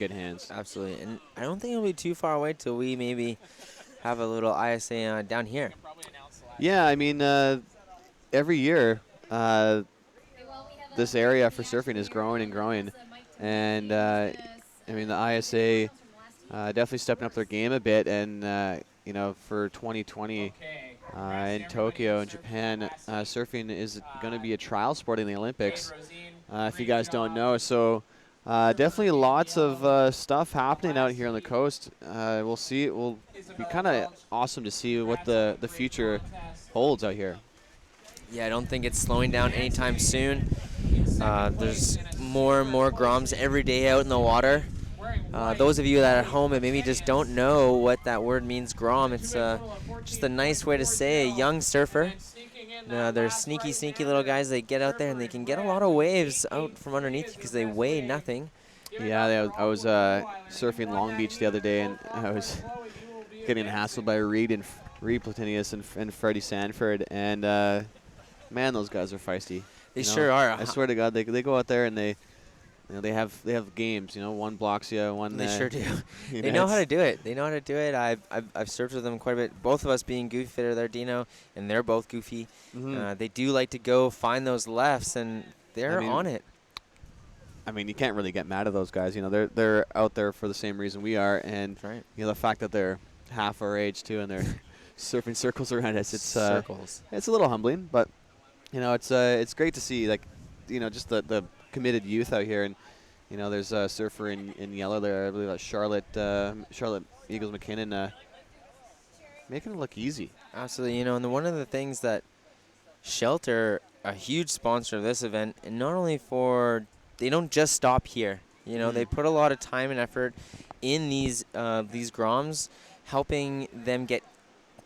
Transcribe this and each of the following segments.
good hands. Absolutely. And I don't think it'll be too far away till we maybe have a little ISA down here. Yeah, I mean, every year, this area for surfing is growing and growing, and I mean the ISA definitely stepping up their game a bit, and for 2020 in Tokyo in Japan, surfing is going to be a trial sport in the Olympics. If you guys don't know, so definitely lots of stuff happening out here on the coast. We'll see. It will be kind of awesome to see what the future holds out here. Yeah, I don't think it's slowing down anytime soon. There's more and more Groms every day out in the water. Those of you that are at home and maybe just don't know what that word means, Grom, it's just a nice way to say a young surfer. They're sneaky, sneaky little guys. They get out there and they can get a lot of waves out from underneath because they weigh nothing. Yeah, I was surfing Long Beach the other day, and I was getting hassled by Reed Platinius and Freddie Sanford, and man, those guys are feisty. They sure are. I swear to God, they go out there and they have games. One blocks you, one. They sure do. They know how to do it. They know how to do it. I've surfed with them quite a bit. Both of us being goofy fitter there, Dino, and they're both goofy. They do like to go find those lefts, and they're on it. I mean, you can't really get mad at those guys. They're out there for the same reason we are, and the fact that they're half our age too, and they're surfing circles around us. It's circles. It's a little humbling, but it's great to see just the committed youth out here, and there's a surfer in yellow there. I believe that's Charlotte Eagles McKinnon, making it look easy. Absolutely, and one of the things that Shelter, a huge sponsor of this event, and not only they don't just stop here. They put a lot of time and effort in these Groms, helping them get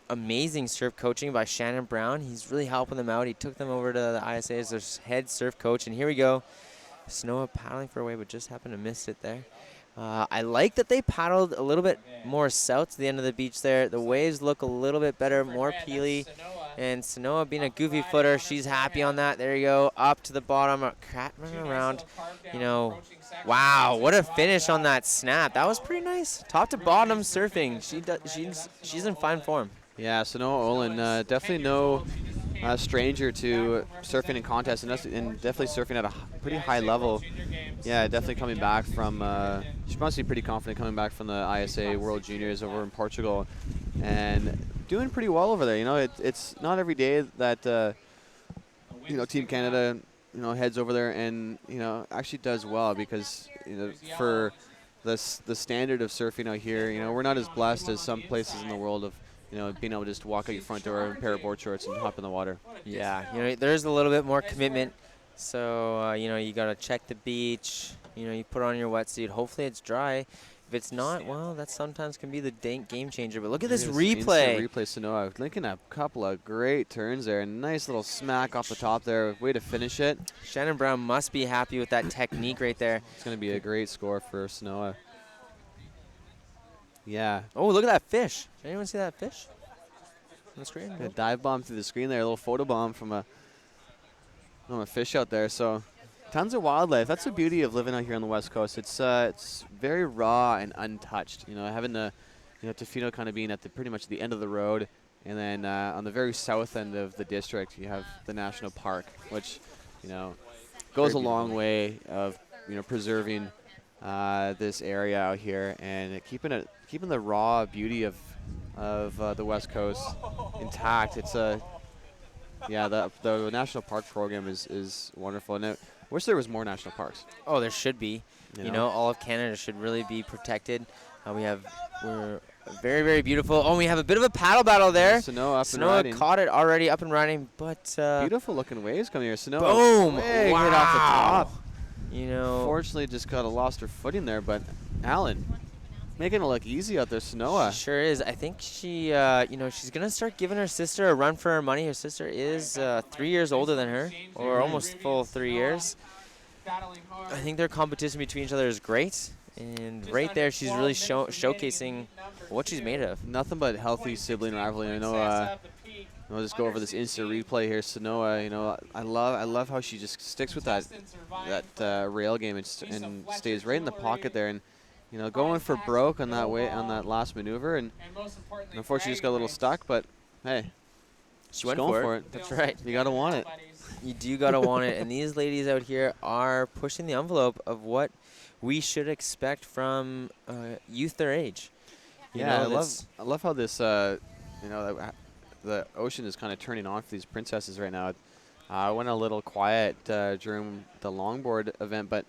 amazing surf coaching by Shannon Brown. He's really helping them out. He took them over to the ISA as their head surf coach, and here we go. Snowa paddling for a wave, but just happened to miss it there. I like that they paddled a little bit more south to the end of the beach there. The waves look a little bit better, more peely. And Snowa being a goofy footer, she's happy on that. There you go, up to the bottom, running around. Wow, what a finish on that snap. That was pretty nice. Top to bottom surfing. She's in fine form. Yeah, Snowa Olin, definitely no stranger to surfing in contests, and definitely surfing at a pretty high level. Yeah, definitely coming back from, she must be pretty confident coming back from the ISA World Juniors over in Portugal, and doing pretty well over there. It's not every day that, Team Canada, heads over there and, actually does well, because, for the standard of surfing out here, we're not as blessed as some places in the world of, being able to just walk out your front door in a pair of board shorts and hop in the water. Yeah, there's a little bit more commitment. So, you got to check the beach. You put on your wetsuit. Hopefully it's dry. If it's not, well, that sometimes can be the game changer. But look at this replay. Replay, Snowa. Linking a couple of great turns there. Nice little smack off the top there. Way to finish it. Shannon Brown must be happy with that technique right there. It's going to be a great score for Snowa. Yeah. Oh, look at that fish. Did anyone see that fish on the screen? A dive bomb through the screen there. A little photo bomb from a fish out there. So tons of wildlife. That's the beauty of living out here on the West Coast. It's very raw and untouched. Having the Tofino kind of being at pretty much the end of the road, and then on the very south end of the district you have the national park, which goes a long way of preserving this area out here and keeping the raw beauty of the West Coast intact. It's the national park program is wonderful, and I wish there was more national parks. Oh, there should be. All of Canada should really be protected. We're very, very beautiful. Oh, we have a bit of a paddle battle there. Snowa up and riding. Caught it already, up and riding, but beautiful looking waves coming here. Snowa. Boom! Big wow. hit off the top. Fortunately, just kind of lost her footing there, but Alan making it look easy out there, Snowa. She sure is. I think she, she's gonna start giving her sister a run for her money. Her sister is 3 years older than her, or almost full 3 years. I think their competition between each other is great, and right there, she's really showcasing what she's made of. Nothing but healthy sibling rivalry. I know. We'll just go over this instant replay here. Snowa, I love how she just sticks with that rail game and stays right in the pocket there. And you know, going for broke on that last maneuver, and unfortunately just got a little stuck. But hey, She went going for it. That's right. You gotta want it. You do gotta want it, and these ladies out here are pushing the envelope of what we should expect from youth their age. You Yeah, know, I love how this you know, the ocean is kind of turning on for these princesses right now. I went a little quiet during the longboard event, but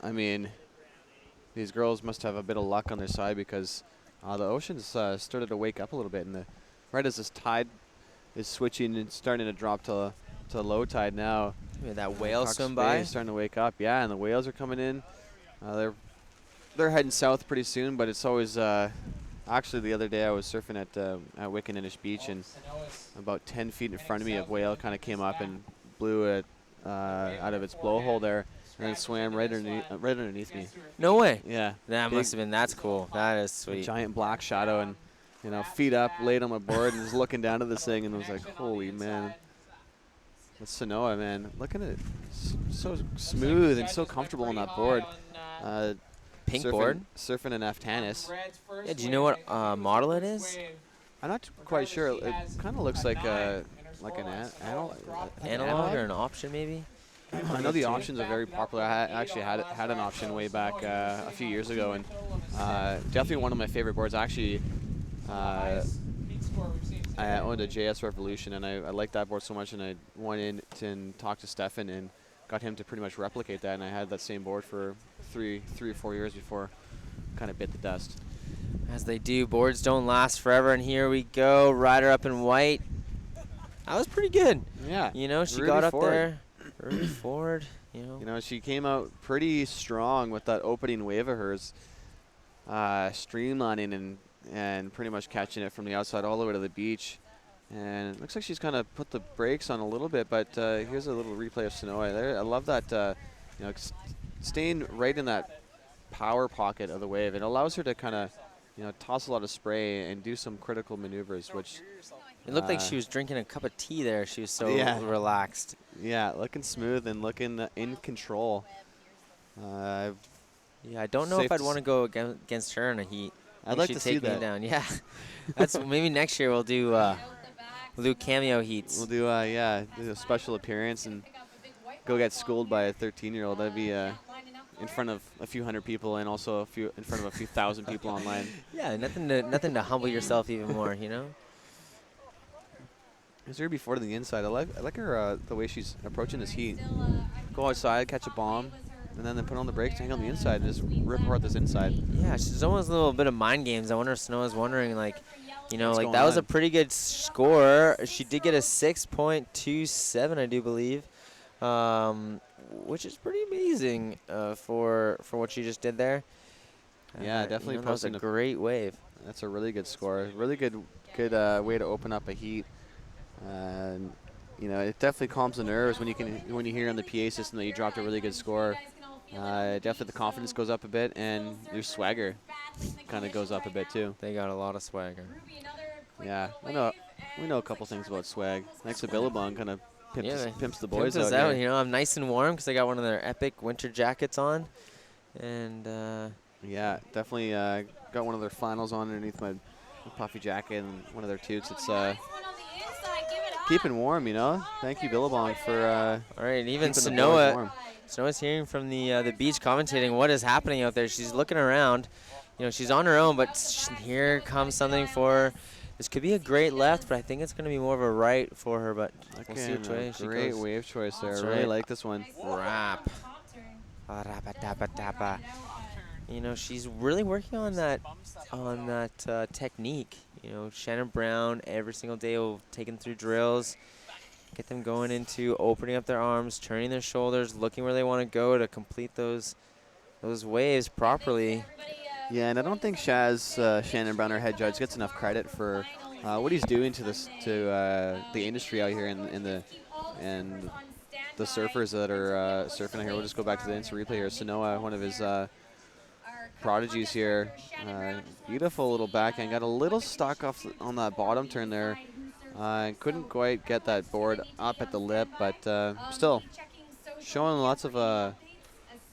I mean, these girls must have a bit of luck on their side because the ocean's started to wake up a little bit, and right as this tide is switching and starting to drop to low tide now. that whale Cox swim Bay by. is starting to wake up, yeah, and the whales are coming in. They're heading south pretty soon, but it's always actually the other day I was surfing at Wickeninish Beach, and about 10 feet in front of me a whale kind of came up and blew it out of its blowhole there, and then swam right underneath me. No way. Yeah, That big- must have been. That's cool. That is a sweet. giant black shadow, and you know, feet up, laid on my board, and just looking down at this thing, and I was like, holy man. That's Sanoa, man. Look at it. So smooth and so comfortable on that board. Pink surfing, board. Surfing in Afghanis. Yeah. Do you know what model it is? I'm not quite sure. It kind of looks like an Analog or an option maybe? I know the options are very popular. I actually had an option way back a few years ago, and definitely one of my favorite boards. Actually, I owned a JS Revolution, and I liked that board so much, and I went in and talked to Stefan and got him to pretty much replicate that, and I had that same board for three or 4 years before kind of bit the dust. As they do, boards don't last forever, and here we go. Rider up in white. That was pretty good. Yeah. You know, she Ruby got up Ford. there. Ruby Ford, you know. You know, she came out pretty strong with that opening wave of hers, streamlining and pretty much catching it from the outside all the way to the beach. And it looks like she's kind of put the brakes on a little bit, but here's a little replay of Sanoa there. I love that, you know, staying right in that power pocket of the wave. It allows her to kind of, you know, toss a lot of spray and do some critical maneuvers, which It looked like she was drinking a cup of tea there. She was so Yeah. relaxed. yeah, looking smooth and looking in control. Yeah, I don't know Safe if I'd to want to go against her in a heat. I'd Think like she'd to see take me that. down. Yeah, that's maybe next year we'll do cameo heats. We'll do do a special appearance and go get schooled by a 13-year-old. That'd be in front of a few hundred people and also in front of a few thousand people online. Yeah, nothing to humble yourself even more, you know. Is there before to the inside? I like her the way she's approaching this heat. Go outside, catch a bomb, and then put on the brakes, hang on the inside, and just rip apart this inside. Yeah, she's almost a little bit of mind games. I wonder if Sanoa's wondering, like, you know, What's like going that was a on? pretty good score. She did get a 6.27, I do believe, which is pretty amazing for what she just did there. Yeah, definitely You know, that was a posting a- great wave. That's a really good score. Really good way to open up a heat. And you know, it definitely calms the nerves when you hear on the PA system that you dropped a really good score. Definitely the confidence goes up a bit, and your swagger kind of goes up a bit too. They got a lot of swagger. Yeah, we know a couple things about swag. Next to Billabong, kind of pimps the boys Pimps us out out. here. You know, I'm nice and warm because I got one of their epic winter jackets on, and Yeah, definitely got one of their flannels on underneath my puffy jacket and one of their toots. It's keeping warm, you know. Thank you, Billabong, for all right. Even keeping the boys warm. Sanoa's hearing from the beach, commentating what is happening out there. She's looking around. You know, she's on her own, but here comes something for her. This could be a great left, but I think it's going to be more of a right for her. But we'll see which way she Great goes. wave choice there. That's I really right. like this one. Rap. Ba-da-ba-da-ba-da-ba. You know, she's really working on that technique. You know, Shannon Brown every single day will take them through drills, get them going into opening up their arms, turning their shoulders, looking where they want to go to complete those waves properly. Yeah, and I don't think Shannon Brown, our head judge, gets enough credit for what he's doing to the industry out here and the surfers that are surfing out here. We'll just go back to the instant replay here. Sanoa, one of his prodigies here. Beautiful little backhand. Got a little stuck on that bottom turn there. Couldn't quite get that board up at the lip, but still showing lots of a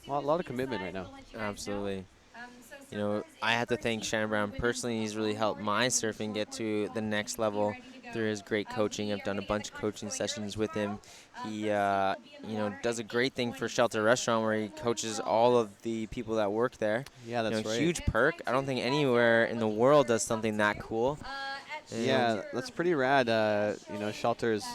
lot of commitment right now. Absolutely. You know, I have to thank Shannon Brown personally. He's really helped my surfing get to the next level through his great coaching. I've done a bunch of coaching sessions with him. He, you know, does a great thing for Shelter Restaurant where he coaches all of the people that work there. Yeah, You that's know, right. huge perk. I don't think anywhere in the world does something that cool. And Yeah, that's pretty rad. You know, Shelter's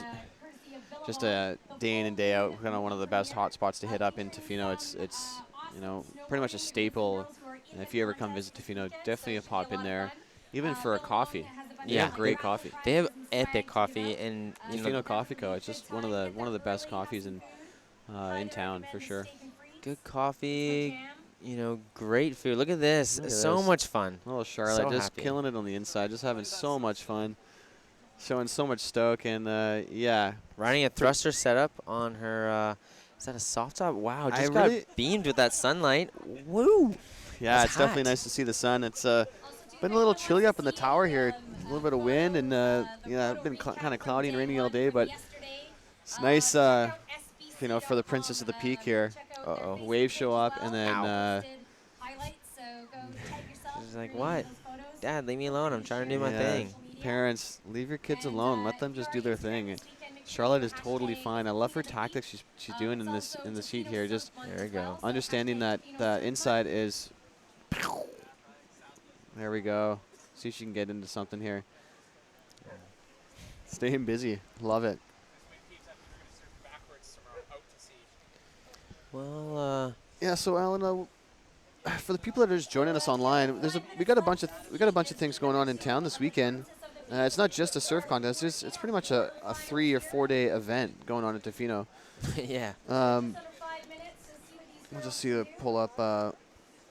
just a day in and day out kind of one of the best hot spots to hit up in Tofino. It's you know, pretty much a staple. And if you ever come visit Tofino, definitely a pop in there, even for a coffee. They Yeah. have great coffee. they have epic coffee, and you know, Tofino Coffee Co. It's just one of the best coffees in town for sure. good coffee. You know, great food. Look at this. Look at So this. much fun. Little Charlotte So just happy. killing it on the inside, just having so much fun, showing so much stoke, and yeah. Riding a thruster setup on her, is that a soft top? Wow, I just got really- beamed with that sunlight. Woo! Yeah, That's it's definitely hot. nice to see the sun. It's been a little chilly up in the tower here, a little bit of wind, and yeah, it's been kind of cloudy and rainy all day, but it's nice, you know, for the Princess of the Peak here. Uh-oh. Waves show up, and then She's like, what? Dad, leave me alone. I'm trying to do my yeah, thing. parents, leave your kids alone. Let them just do their thing. Charlotte is totally fine. I love her tactics she's doing in this heat here. Just There we go. understanding that the inside is. There we go. See if she can get into something here. Staying busy. Love it. Well, Yeah. So Alan, for the people that are just joining us online, we got a bunch of things going on in town this weekend. It's not just a surf contest. It's pretty much a 3 or 4 day event going on at Tofino. yeah. We'll just see pull up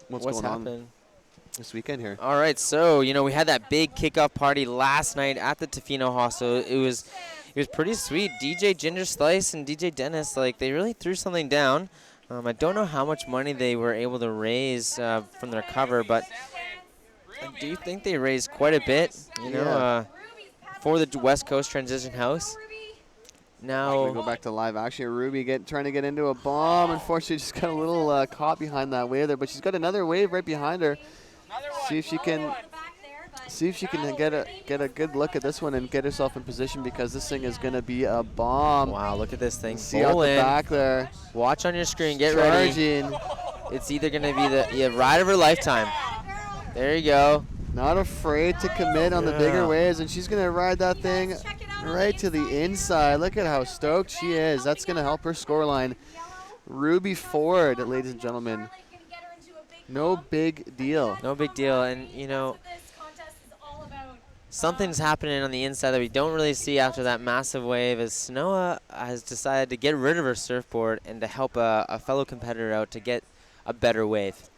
what's going on happened? this weekend here. All right, so you know we had that big kickoff party last night at the Tofino Hostel. It was pretty sweet. DJ Ginger Slice and DJ Dennis, like they really threw something down. I don't know how much money they were able to raise from their cover, but I do think they raised quite a bit. You know, Yeah. for the West Coast Transition House. We Now, go back to live action. Ruby trying to get into a bomb. Unfortunately, just got a little caught behind that wave there, but she's got another wave right behind her. See if she can get a good look at this one and get herself in position, because this thing is gonna be a bomb. wow, look at this thing. See out the Bowling. back there. Watch on your screen. Get ready. Charging. It's either going to be the ride of her lifetime. There you go. Not afraid to commit on the bigger Yeah. waves, and she's gonna ride that thing right to the inside. Look at how stoked she is. That's gonna help her scoreline. Ruby Ford, ladies and gentlemen. No big deal. No big deal. And, you know, something's happening on the inside that we don't really see after that massive wave as Sanoa has decided to get rid of her surfboard and to help a fellow competitor out to get a better wave.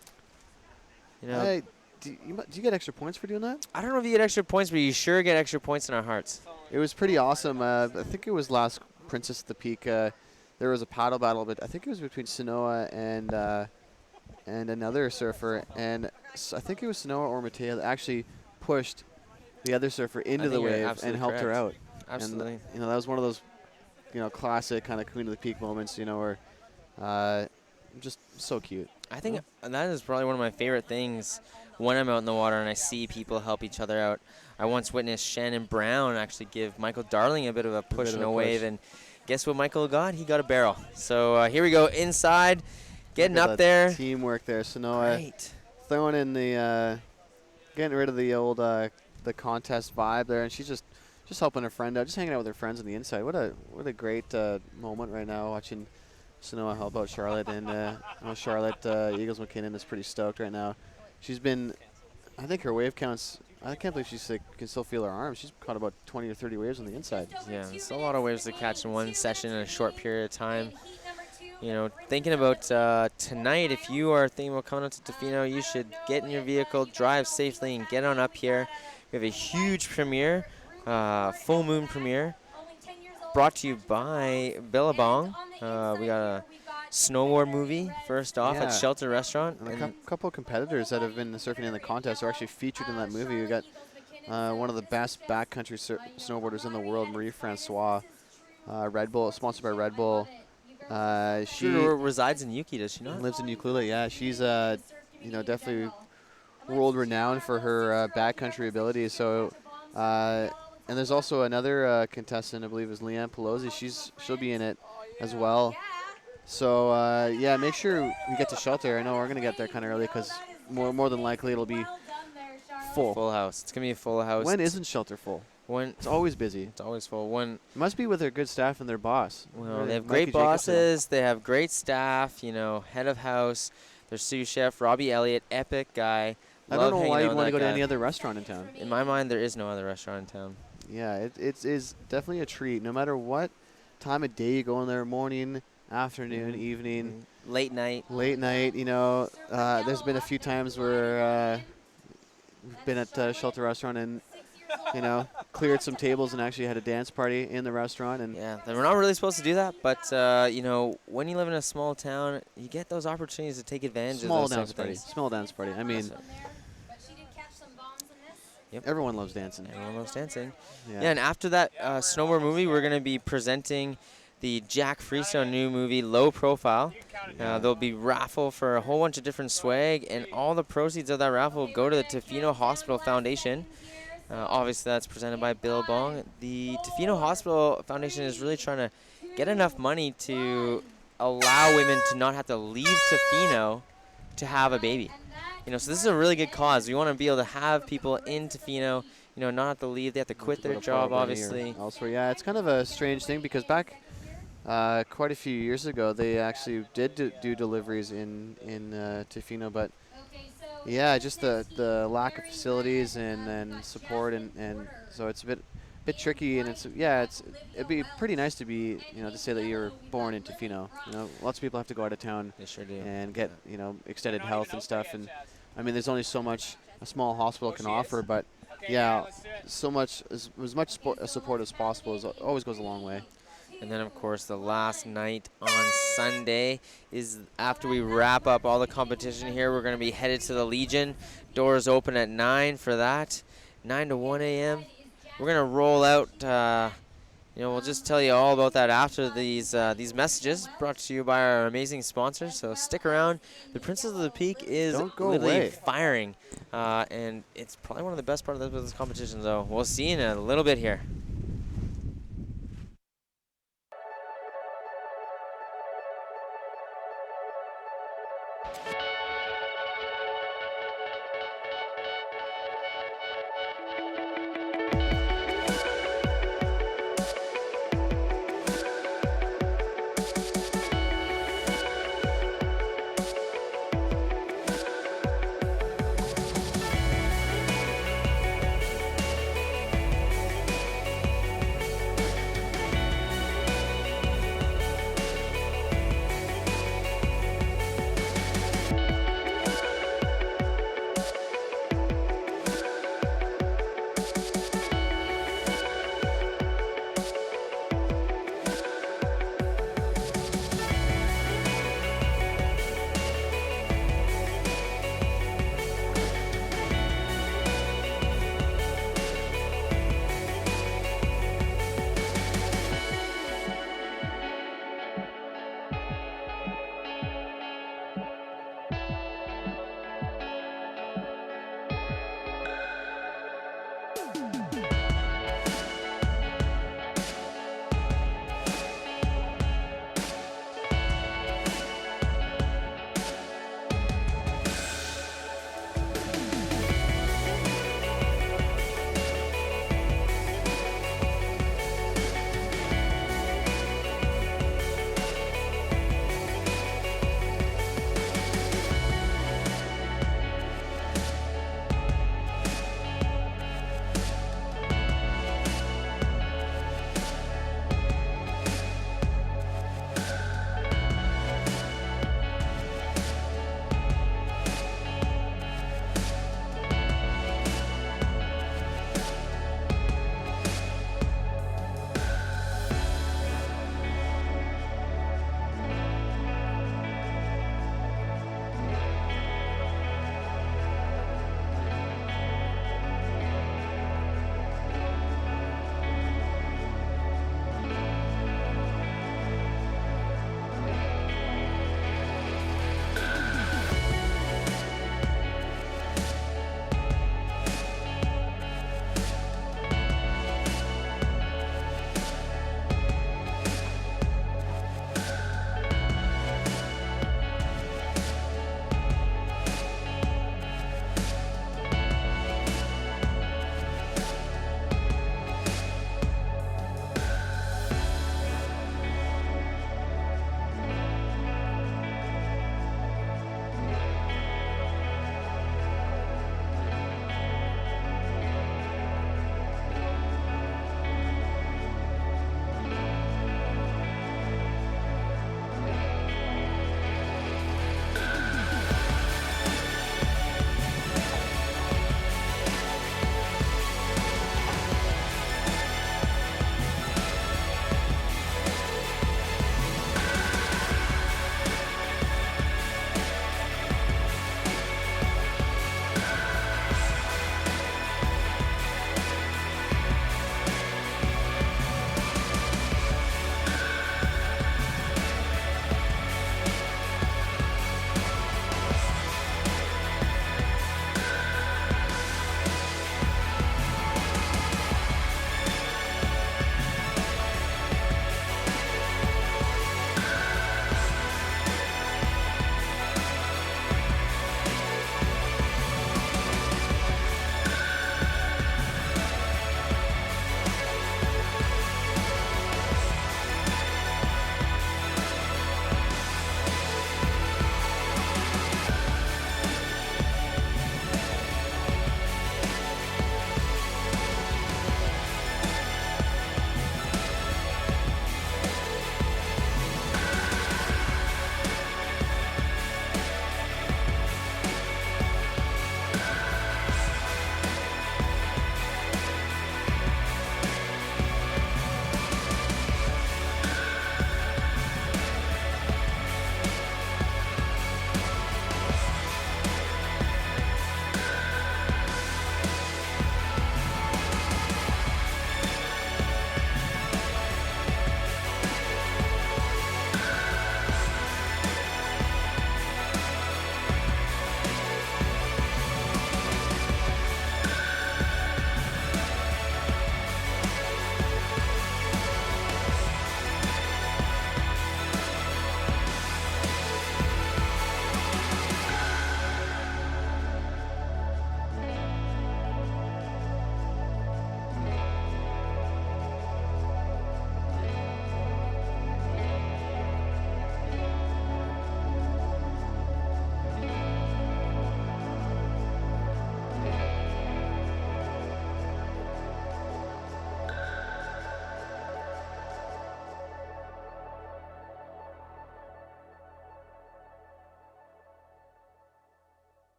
You know, Hey, do you get extra points for doing that? I don't know if you get extra points, but you sure get extra points in our hearts. It was pretty awesome. I think it was last Princess at the Peak. There was a paddle battle, but I think it was between Sanoa and another surfer, and I think it was Sanoa or Mateo that actually pushed the other surfer into the think you're wave and absolutely helped her out. Absolutely. And, you know, that was one of those, you know, classic kind of Queen of the Peak moments, you know, where just so cute. I think that is probably one of my favorite things when I'm out in the water and I see people help each other out. I once witnessed Shannon Brown actually give Michael Darling a bit of a push in a wave, and guess what Michael got? He got a barrel. So here we go inside, getting Look at up that there. Teamwork there. Sanoa Great. throwing in the, getting rid of the old, the contest vibe there, and she's just helping her friend out, just hanging out with her friends on the inside. What a great moment right now, watching Sanoa help out Charlotte, and Charlotte Eagles McKinnon is pretty stoked right now. She's been, I think her wave counts. I can't believe she's can still feel her arms. She's caught about 20 or 30 waves on the inside. Yeah, it's a lot of waves to catch in one session in a short period of time. You know, thinking about tonight, if you are thinking about coming up to Tofino, you should get in your vehicle, drive safely, and get on up here. We have a huge premiere, full moon premiere, brought to you by Billabong. We got a snowboard movie first off Yeah. at Shelter Restaurant. And a And couple of competitors that have been surfing in the contest are actually featured in that movie. We got one of the best backcountry snowboarders in the world, Marie Francois. Red Bull, sponsored by Red Bull. She she resides in Yuki, does she not? lives in Ukulele. Yeah, she's you know, definitely world renowned for her backcountry abilities. So, and there's also another contestant, I believe, is Leanne Pelosi. She'll be in it as well. So yeah, make sure we get to Shelter. I know we're gonna get there kind of early because more than likely it'll be full. Full house. It's gonna be a full house. When isn't Shelter full? When It's always busy. it's always full. When It must be with their good staff and their boss. well, they have Mikey great Jacobson. bosses. They have great staff. You know, head of house. Their sous chef Robbie Elliott, epic guy. I Love don't know hanging why out you'd with want to that go to guy. any other restaurant in town. In my mind, there is no other restaurant in town. Yeah, it is definitely a treat. No matter what time of day you go in there, morning, afternoon, evening, Late night. late night. You know, there's been a few times where we've been at Shelter Restaurant and cleared some tables and actually had a dance party in the restaurant. And Yeah, we're not really supposed to do that, but you know, when you live in a small town, you get those opportunities to take advantage small of those dance type of party, things. small dance party. I mean, everyone loves dancing. Everyone loves dancing. Yeah. Yeah, and after that snowboard movie, we're going to be presenting the Jack Freestone new movie, Low Profile. There'll be raffle for a whole bunch of different swag, and all the proceeds of that raffle will go to the Tofino Hospital Foundation. Obviously, that's presented by Billabong. The Tofino Hospital Foundation is really trying to get enough money to allow women to not have to leave Tofino to have a baby. You know, so this is a really good cause. We want to be able to have people in Tofino, you know, not have to leave. They have to quit their Go to job, Port Benny or obviously. Elsewhere. Yeah, it's kind of a strange thing because back quite a few years ago, they actually did do deliveries in Tofino, but yeah, just the lack of facilities and support and so it's a bit tricky, and it'd be pretty nice to be to say that you were born in Tofino. You know, lots of people have to go out of town They sure do. and get extended health and stuff, and I mean there's only so much a small hospital can offer, but yeah, so much as much support as possible always goes a long way. And then, of course, the last night on Sunday is after we wrap up all the competition here. We're going to be headed to the Legion. Doors open at 9 for that, 9 to 1 a.m. We're going to roll out. We'll just tell you all about that after these messages brought to you by our amazing sponsors. So stick around. The Princess of the Peak is Don't go literally away. firing, and it's probably one of the best parts of this competition. So we'll see you in a little bit here.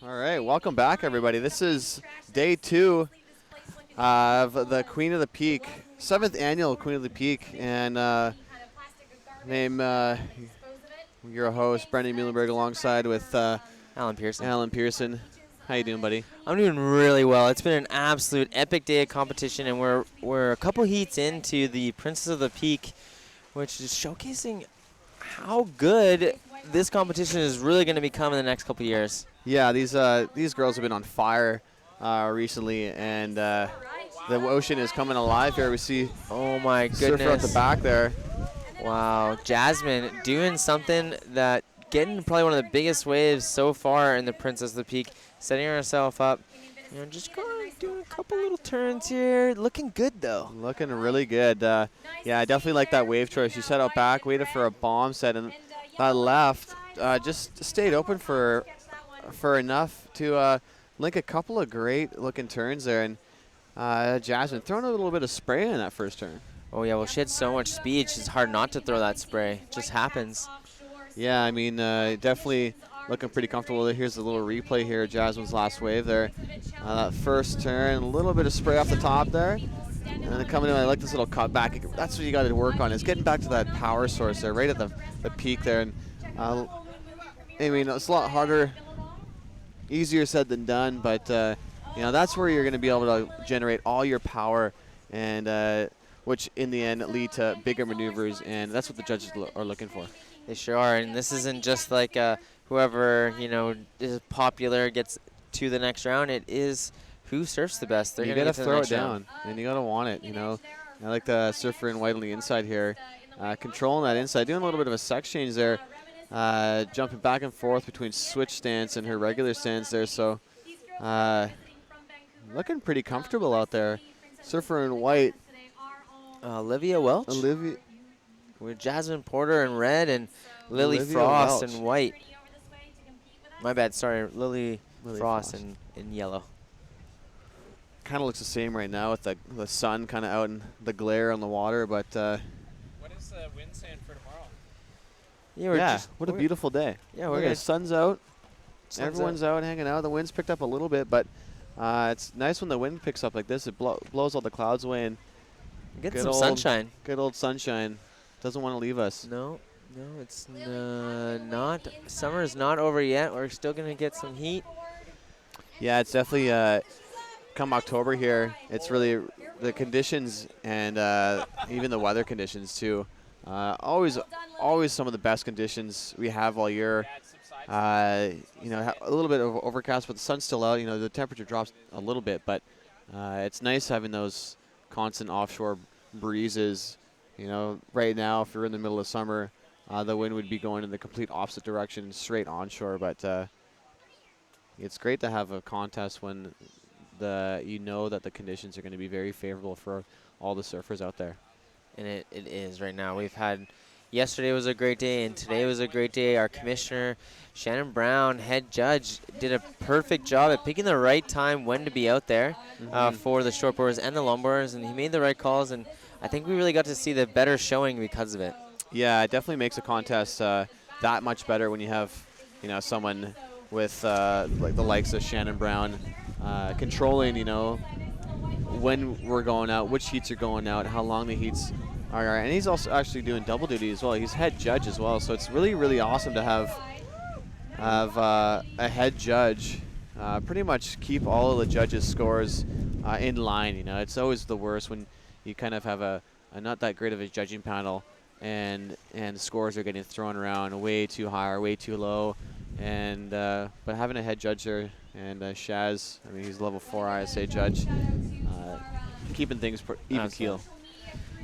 All right, welcome back, everybody. This is day 2 of the Queen of the Peak, 7th annual Queen of the Peak, and your host, Brendan Muhlenberg, alongside with Alan Pearson. Alan Pearson. How you doing, buddy? I'm doing really well. It's been an absolute epic day of competition, and we're a couple heats into the Princess of the Peak, which is showcasing how good this competition is really going to become in the next couple years. Yeah, these girls have been on fire recently, and the ocean is coming alive here. We see Oh my Surfer at goodness. the back there. Wow, Jasmine doing something that getting probably one of the biggest waves so far in the Princess of the Peak, setting herself up. You know, just going doing a couple little turns here, looking good though. Looking really good. Yeah, I definitely like that wave choice. She set out back, waited for a bomb set, and that left just stayed open for enough to link a couple of great looking turns there. And Jasmine throwing a little bit of spray in that first turn. Oh yeah, well she had so much speed, it's hard not to throw that spray. It just happens. Yeah, I mean, definitely looking pretty comfortable. Here's a little replay here, Jasmine's last wave there. That first turn, a little bit of spray off the top there. And then coming in, I like this little cutback. That's what you got to work on, is getting back to that power source there, right at the peak there. And I mean, it's a lot harder, easier said than done, but you know, that's where you're going to be able to generate all your power, and which in the end lead to bigger maneuvers, and that's what the judges are looking for. They sure are, and this isn't just like whoever, you know, is popular gets to the next round. It is who surfs the best. They're You gonna got get to to the throw it next down, round. and you got to want it, you know. I like the Surfer in white on the inside here, controlling that inside, doing a little bit of a sex change there, jumping back and forth between switch stance and her regular stance there, so looking pretty comfortable out there. Surfer in white. Olivia Welch Olivia. with Jasmine Porter in red and Lily Olivia Frost Welch. in white. My bad, sorry, Lily Lily Frost Frost. in yellow. Kind of looks the same right now with the sun kind of out in the glare on the water, but What is the wind saying for tomorrow? Yeah, what a beautiful day. Yeah, Look we're at gonna. the sun's out. Sun's Everyone's out hanging out. The wind's picked up a little bit, but it's nice when the wind picks up like this. It blows all the clouds away, and Get good some old- sunshine. good old sunshine doesn't want to leave us. No, it's not. Summer is not over yet. We're still gonna get some heat. Yeah, it's definitely come October here. It's really the conditions and even the weather conditions too. Always some of the best conditions we have all year. You know, a little bit of overcast, but the sun's still out. You know, the temperature drops a little bit, but it's nice having those constant offshore breezes. You know, right now, if you're in the middle of summer, the wind would be going in the complete opposite direction, straight onshore. But it's great to have a contest when you know that the conditions are going to be very favorable for all the surfers out there. And it is right now. We've had, yesterday was a great day, and today was a great day. Our commissioner, Shannon Brown, head judge, did a perfect job at picking the right time when to be out there for the shortboarders and the longboarders, and he made the right calls, and I think we really got to see the better showing because of it. Yeah, it definitely makes a contest that much better when you have, you know, someone with like the likes of Shannon Brown controlling, you know, when we're going out, which heats are going out, how long the heats are, and he's also actually doing double duty as well. He's head judge as well, so it's really, really awesome to have a head judge pretty much keep all of the judges' scores in line. You know, it's always the worst when you kind of have a not that great of a judging panel, and scores are getting thrown around way too high or way too low, and but having a head judge there, and Shaz, I mean, he's level 4 ISA judge, keeping things even keel.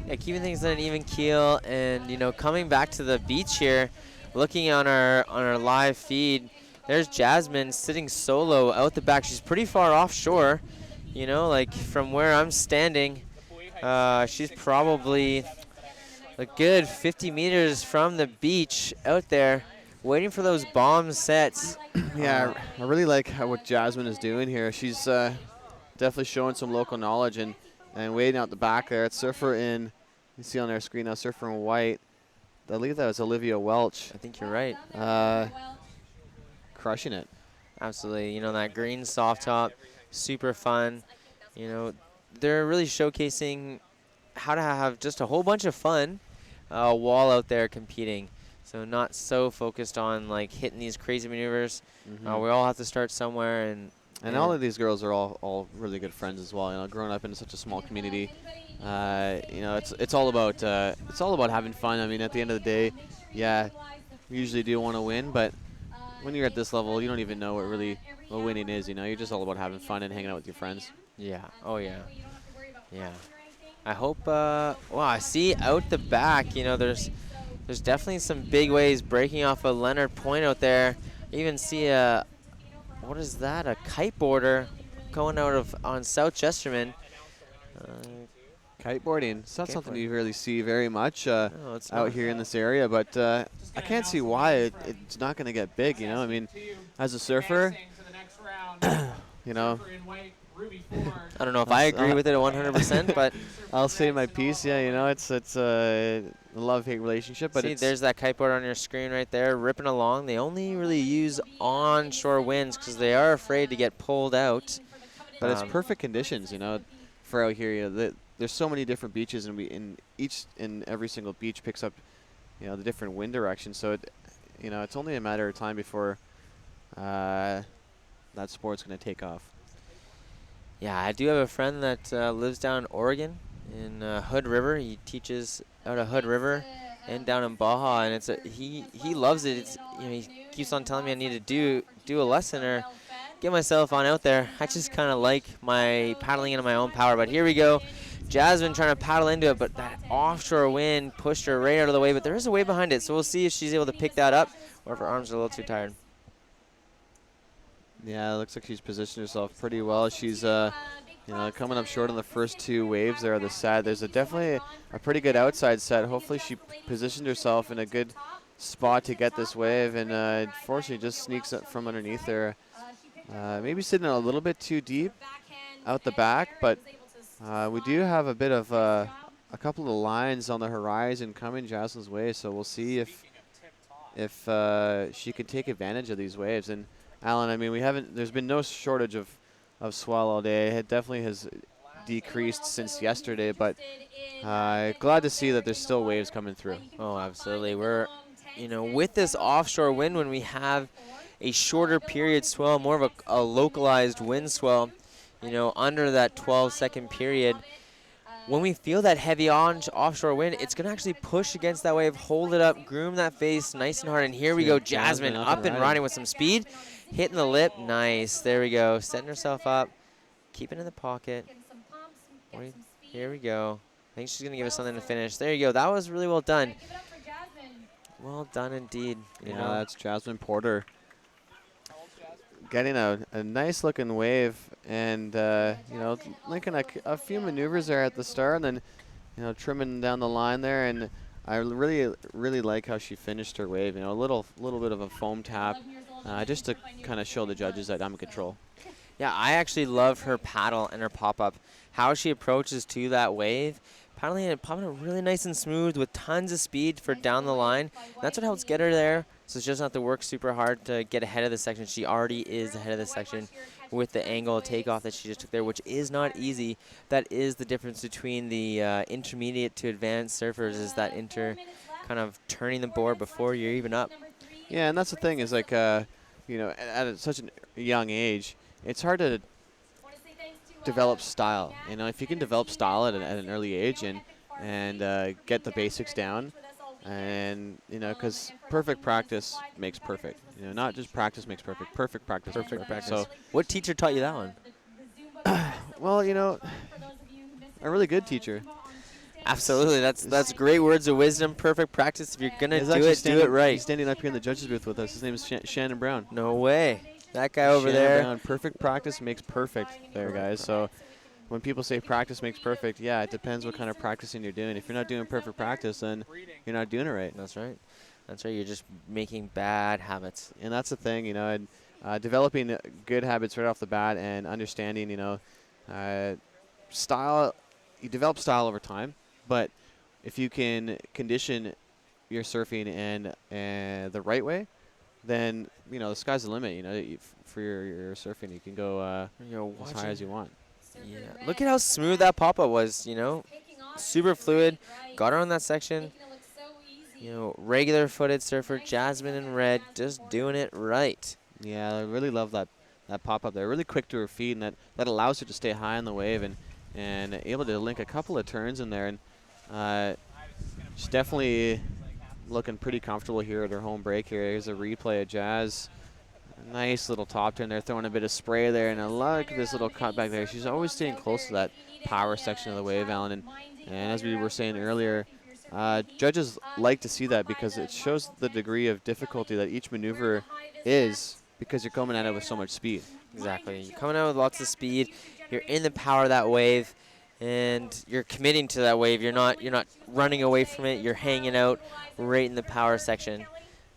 Yeah, keeping things on an even keel, and you know, coming back to the beach here, looking on our live feed, there's Jasmine sitting solo out the back. She's pretty far offshore, you know, like from where I'm standing. She's probably a good 50 meters from the beach out there, waiting for those bomb sets. Yeah, I really like what Jasmine is doing here. She's definitely showing some local knowledge and waiting out the back there. It's Surfer in, you see on our screen now, Surfer in white. I believe that was Olivia Welch. I think you're right. Crushing it. Absolutely. You know, that green soft top, super fun. You know, they're really showcasing how to have just a whole bunch of fun while out there competing. So not so focused on like hitting these crazy maneuvers. Mhm. We all have to start somewhere, And all of these girls are all really good friends as well. You know, growing up in such a small community, you know, it's all about having fun. I mean, at the end of the day, yeah, we usually do want to win, but when you're at this level, you don't even know what winning is. You know, you're just all about having fun and hanging out with your friends. yeah. Oh yeah. Yeah. I hope. Well, I see out the back. You know, there's definitely some big waves breaking off of Leonard Point out there. You even see a, what is that? A kiteboarder going out of on South Chesterman. Kiteboarding, it's not something Kiteboarding. you really see very much No, it's out not. here in this area, but I can't see why it's not going to get big. You know, I mean, as a surfer, you know, I don't know if I agree with it 100%, but I'll say my piece. Yeah, you know, it's a love-hate relationship, but see, it's there's that kiteboard on your screen right there, ripping along. They only really use onshore winds because they are afraid to get pulled out. but it's perfect conditions. You know, for out here. You know, there's so many different beaches, and in every single beach picks up, you know, the different wind directions. So you know, it's only a matter of time before that sport's going to take off. Yeah, I do have a friend that lives down in Oregon in Hood River. He teaches out of Hood River and down in Baja, and he loves it. It's, you know, he keeps on telling me I need to do a lesson or get myself on out there. I just kind of like my paddling into my own power. But here we go. Jasmine trying to paddle into it, but that offshore wind pushed her right out of the way. But there is a wave behind it, so we'll see if she's able to pick that up or if her arms are a little too tired. Yeah, it looks like she's positioned herself pretty well. She's you know, coming up short on the first two waves there on the side. There's definitely a pretty good outside set. Hopefully she positioned herself in a good spot to get this wave, and unfortunately just sneaks up from underneath there. Maybe sitting a little bit too deep out the back, but we do have a bit of a couple of lines on the horizon coming Jasmine's way, so we'll see if she can take advantage of these waves. And Alan, I mean, there's been no shortage of swell all day. It definitely has decreased since yesterday, but glad to see that there's still waves coming through. Oh, absolutely. We're, you know, with this offshore wind, when we have a shorter period swell, more of a localized wind swell, you know, under that 12-second period, when we feel that heavy offshore wind, it's going to actually push against that wave, hold it up, groom that face nice and hard. And here we go, Jasmine up and riding with some speed, hitting the lip. Nice. There we go. Setting herself up, keeping in the pocket. Here we go. I think she's going to give us something to finish. There you go. That was really well done. Well done indeed. You know, that's Jasmine Porter getting a nice looking wave, and you know, linking a few maneuvers there at the start, and then, you know, trimming down the line there. And I really like how she finished her wave. You know, a little bit of a foam tap, just to kind of show the judges that I'm in control. Yeah, I actually love her paddle and her pop-up. How she approaches to that wave, paddling and popping it really nice and smooth with tons of speed for down the line. That's what helps get her there. So she doesn't have to work super hard to get ahead of the section. She already is ahead of the section with the angle of takeoff that she just took there, which is not easy. That is the difference between the intermediate to advanced surfers, is that kind of turning the board before you're even up. Yeah, and that's the thing is, like, you know, at such a young age, it's hard to develop style. You know, if you can develop style at an early age and get the basics down, and, you know, because perfect practice makes perfect. You know, not just practice makes perfect. Perfect practice makes perfect. So, what teacher taught you that one? well, you know, a really good teacher. Absolutely, that's great words of wisdom. Perfect practice. If you're gonna do it right. He's standing up here in the judges booth with us. His name is Shannon Brown. No way. That guy over there. Brown. Perfect practice makes perfect there, guys. So when people say practice makes perfect, yeah, it depends what kind of practicing you're doing. If you're not doing perfect practice, then you're not doing it right. That's right. That's right. You're just making bad habits. And that's the thing, you know, and developing good habits right off the bat and understanding, you know, style. You develop style over time, but if you can condition your surfing and the right way, then the sky's the limit. For your surfing, you can go as high as you want. Yeah. Look at how smooth that pop-up was, super fluid. Got her on that section. Regular footed surfer, Jasmine in red, just doing it right. Yeah, I really love that pop up there. Really quick to her feet, and that allows her to stay high on the wave and able to link a couple of turns in there. And she's definitely looking pretty comfortable here at her home break here. Here's a replay of Jazz. A nice little top turn there, throwing a bit of spray there, and I like this little cut back there. She's always staying close to that power section of the wave, Alan. And as we were saying earlier, judges like to see that because it shows the degree of difficulty that each maneuver is, because you're coming at it with so much speed. Exactly. You're coming out with lots of speed. You're in the power of that wave, and you're committing to that wave. You're not running away from it. You're hanging out right in the power section.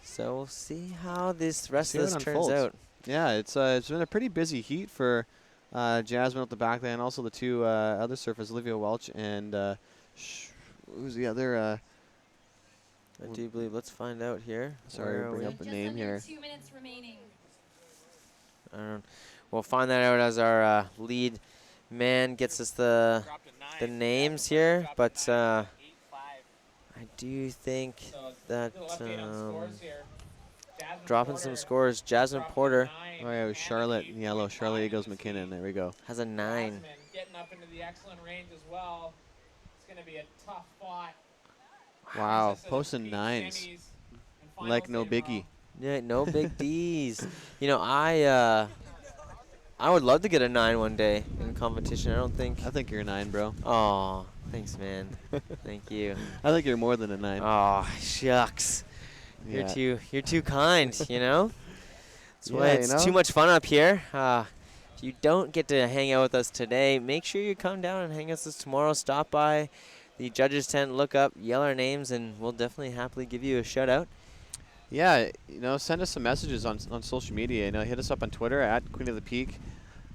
So we'll see how this rest of this turns out. Yeah, it's been a pretty busy heat for Jasmine at the back there, and also the two other surfers, Olivia Welch and who's the other? I do believe. Let's find out here. Sorry, bring up the name here. 2 minutes remaining. We'll find that out as our lead man gets us the names here, but I do think that dropping some scores. Jasmine Porter. Oh yeah, it was Charlotte in yellow. Charlotte Eagles McKinnon. There we go. Has a 9. Getting up into the excellent range as well. It's going to be a tough fought. Wow, posting 9s. Like no biggie. Yeah, no big D's. I would love to get a 9 one day in competition. I think you're a 9, bro. Oh, thanks, man. Thank you. I think you're more than a 9. Oh, shucks. Yeah. You're too kind, That's why Yeah, it's too much fun up here. If you don't get to hang out with us today, make sure you come down and hang out with us tomorrow. Stop by the judges' tent, look up, yell our names, and we'll definitely happily give you a shout out. Yeah, send us some messages on social media. Hit us up on Twitter at Queen of the Peak,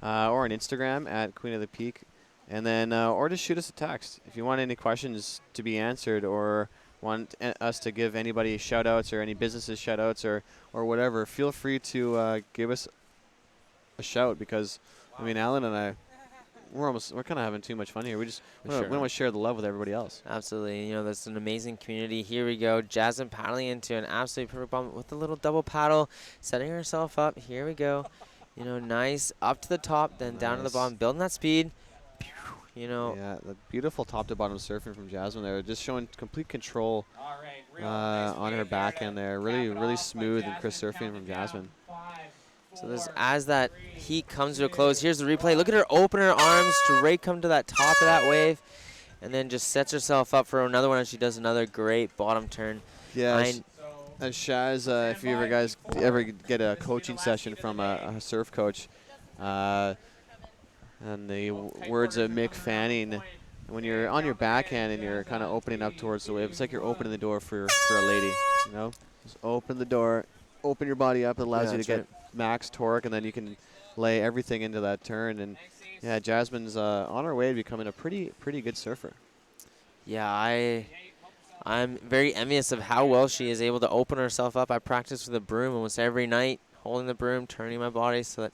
or on Instagram at Queen of the Peak, and then or just shoot us a text if you want any questions to be answered, or want us to give anybody shout outs or any businesses shout outs or whatever. Feel free to give us a shout, because Alan and I, we're kind of having too much fun here. We want to share the love with everybody else. Absolutely. That's an amazing community. Here we go. Jasmine paddling into an absolutely perfect bomb with a little double paddle, setting herself up. Here we go. Nice up to the top, then down to the bottom, building that speed. Yeah, the beautiful top to bottom surfing from Jasmine there, just showing complete control on her back end there. Really smooth and crisp surfing from Jasmine. So as that heat comes to a close, here's the replay. Look at her open her arms to right come to that top of that wave, and then just sets herself up for another one, and she does another great bottom turn. Yeah, as Shaz, if you ever get a coaching session from a surf coach, and the words of Mick Fanning, when you're on your backhand and you're kind of opening up towards the wave, it's like you're opening the door for a lady, Just open the door, open your body up. It allows you to get max torque, and then you can lay everything into that turn. And yeah, Jasmine's on her way to becoming a pretty good surfer. Yeah, I'm very envious of how well she is able to open herself up. I practice with a broom almost every night, holding the broom, turning my body so that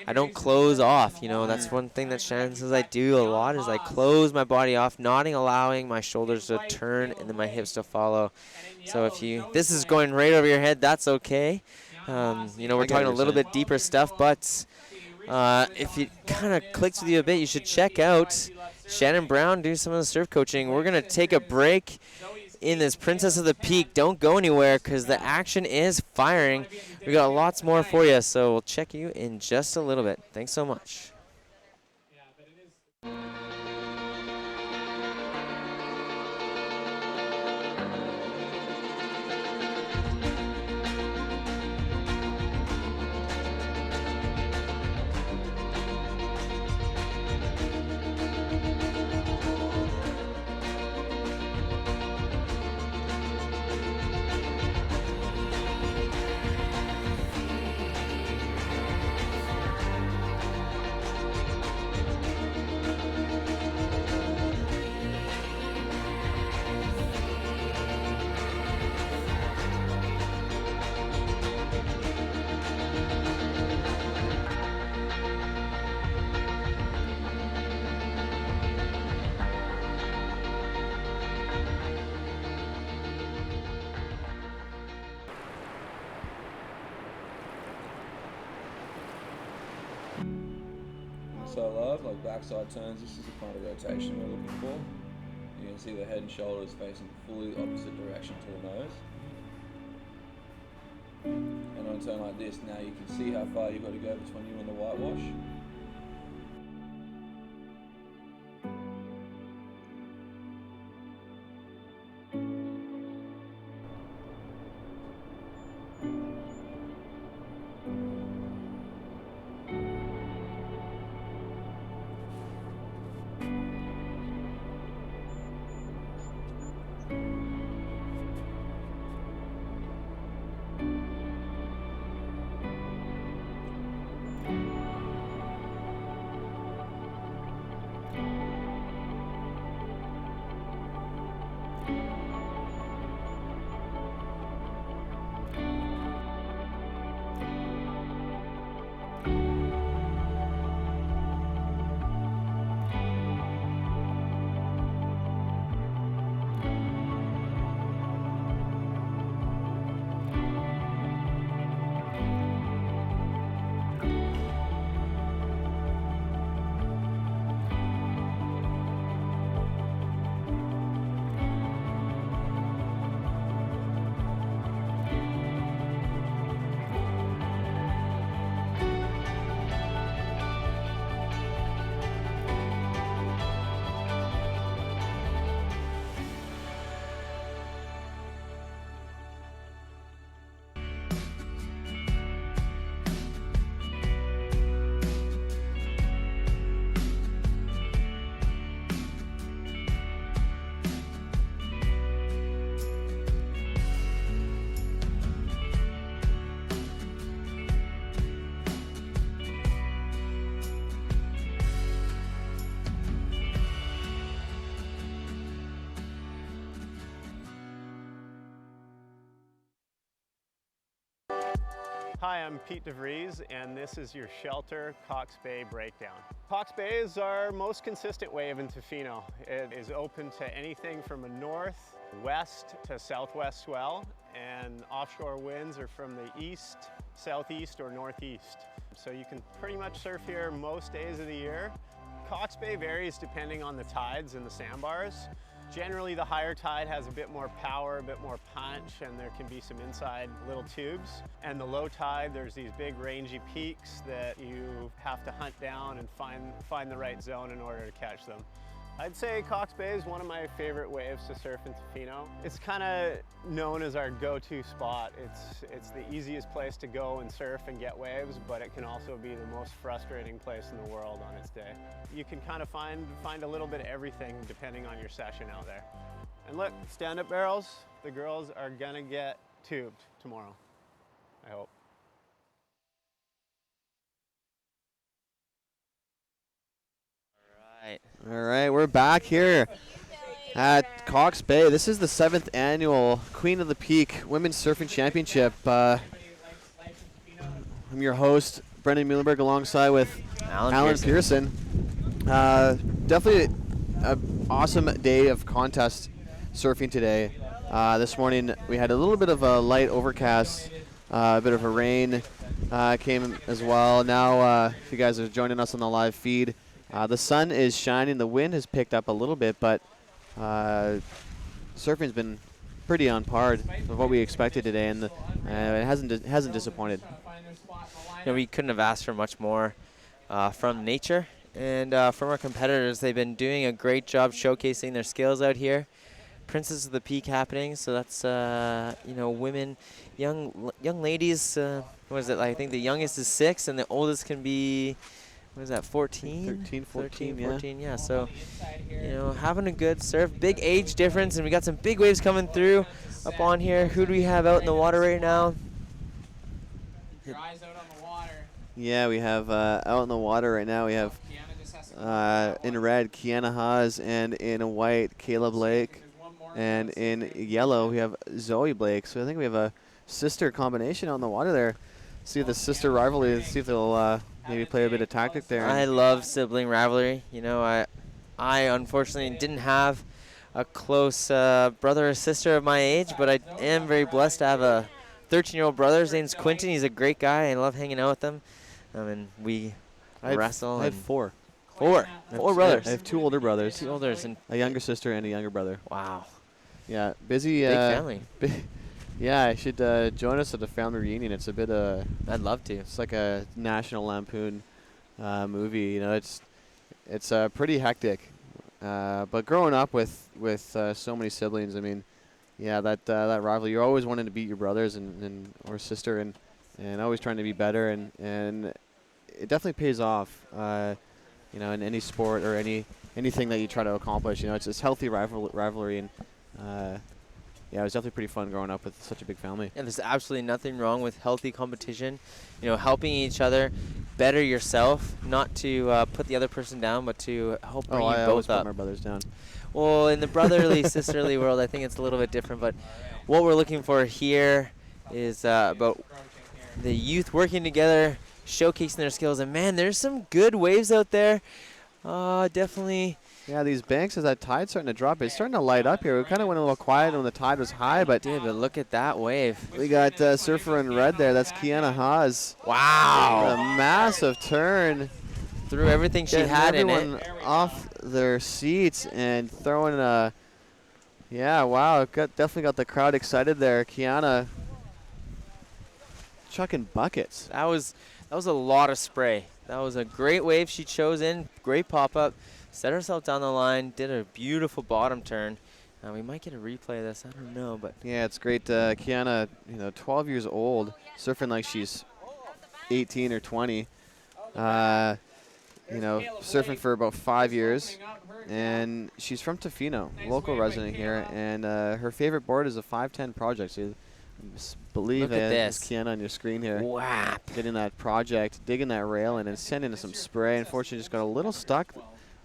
I don't close off. That's one thing that Shannon says I do a lot, is I close my body off, not allowing my shoulders to turn and then my hips to follow. So this is going right over your head, that's okay. We're talking a little bit deeper stuff, but if it kind of clicks with you a bit, you should check out Shannon Brown do some of the surf coaching. We're going to take a break in this Princess of the Peak. Don't go anywhere, because the action is firing. We got lots more for you, so we'll check you in just a little bit. Thanks so much. also love, like backside turns. This is the kind of rotation we're looking for. You can see the head and shoulders facing fully opposite direction to the nose. And on a turn like this, now you can see how far you've got to go between you and the whitewash. Hi, I'm Pete DeVries, and this is your Shelter Cox Bay Breakdown. Cox Bay is our most consistent wave in Tofino. It is open to anything from a north, west to southwest swell, and offshore winds are from the east, southeast, or northeast. So you can pretty much surf here most days of the year. Cox Bay varies depending on the tides and the sandbars. Generally, the higher tide has a bit more power, a bit more punch, and there can be some inside little tubes. And the low tide, there's these big rangy peaks that you have to hunt down and find the right zone in order to catch them. I'd say Cox Bay is one of my favorite waves to surf in Tofino. It's kind of known as our go-to spot. It's the easiest place to go and surf and get waves, but it can also be the most frustrating place in the world on its day. You can kind of find a little bit of everything depending on your session out there. And look, stand-up barrels, the girls are gonna get tubed tomorrow, I hope. All right, we're back here at Cox Bay. This is the 7th annual Queen of the Peak Women's Surfing Championship. I'm your host, Brendan Muhlenberg, alongside with Alan Pearson. Definitely an awesome day of contest surfing today. This morning we had a little bit of a light overcast, a bit of a rain came as well. Now, if you guys are joining us on the live feed, the sun is shining, the wind has picked up a little bit, but surfing's been pretty on par with what we expected today, and it hasn't disappointed. You know, we couldn't have asked for much more from nature, and from our competitors. They've been doing a great job showcasing their skills out here. Princess of the Peak happening, so that's you know, women, young ladies. What is it? I think the youngest is 6, and the oldest can be, what is that, 14? 13, 14, 14, yeah. So, you know, having a good surf. Big age difference, and we got some big waves coming through up on here. Who do we have out in the water right now? Your eyes out on the water. Yeah, we have out in the water right now, we have in red Kiana Haas, and in white Caleb Blake, and in yellow we have Zoe Blake. So I think we have a sister combination on the water there. See if the sister rivalry, see if they'll maybe play a bit of tactic there. I love sibling rivalry. You know, I unfortunately didn't have a close brother or sister of my age, but I am very blessed to have a 13-year-old brother. His name's Quentin. He's a great guy. I love hanging out with him. And we wrestle. I had 4. Four brothers. I have 2 older brothers, 2 olders and a younger sister and a younger brother. wow, Yeah, busy. big family. Yeah, I should join us at the family reunion. It's a bit I'd love to. it's like a National Lampoon movie. You know, it's pretty hectic. But growing up with so many siblings, I mean, yeah, that rivalry. You're always wanting to beat your brothers and or sister and always trying to be better and it definitely pays off. You know, in any sport or anything that you try to accomplish. You know, it's this healthy rivalry and. Yeah, it was definitely pretty fun growing up with such a big family. And there's absolutely nothing wrong with healthy competition. You know, helping each other, better yourself, not to put the other person down, but to help bring you I always both put up. my brothers down. Well, in the brotherly, sisterly world, I think it's a little bit different. But what we're looking for here is about the youth working together, showcasing their skills. And man, there's some good waves out there. Definitely. Yeah, these banks, as that tide's starting to drop, it's starting to light up here. We kind of went a little quiet when the tide was high, but Dude, but look at that wave. we got surfer in red there. That's Kiana Haas. A Wow. massive turn. Threw everything she Getting had in everyone it. off their seats and throwing yeah, wow, definitely got the crowd excited there. Kiana chucking buckets. That was a lot of spray. That was a great wave she chose in. Great pop-up. Set herself down the line. Did a beautiful bottom turn. We might get a replay of this. I don't know, but Yeah, it's great. Kiana, 12 years old, surfing like she's 18 or 20. Surfing for about 5 years. And she's from Tofino, local resident here. And her favorite board is a 510 project. So you believe Look at it's this. Kiana on your screen here. whap. Getting that project, digging that rail in, and sending some spray. Unfortunately, just got a little stuck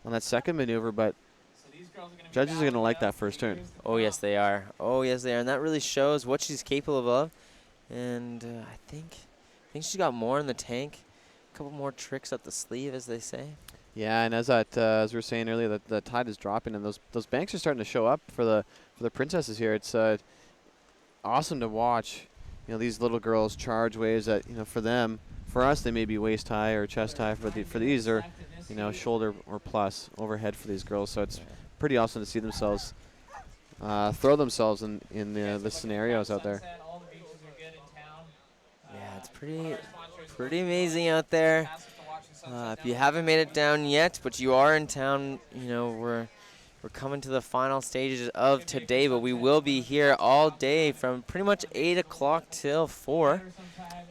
on that second maneuver, but judges are going to like that first turn. Oh, yes, they are. Oh, yes, they are. And that really shows what she's capable of. And I think she's got more in the tank. A couple more tricks up the sleeve, as they say. Yeah, and as we were saying earlier, that the tide is dropping, and those banks are starting to show up for the princesses here. It's awesome to watch. These little girls charge waves that for us they may be waist high or chest high, but for these are shoulder or plus overhead for these girls. So it's pretty awesome to see themselves throw themselves in the scenarios out there. Yeah, it's pretty amazing out there. If you haven't made it down yet, but you are in town, we're coming to the final stages of today, but we will be here all day from pretty much 8 o'clock till 4.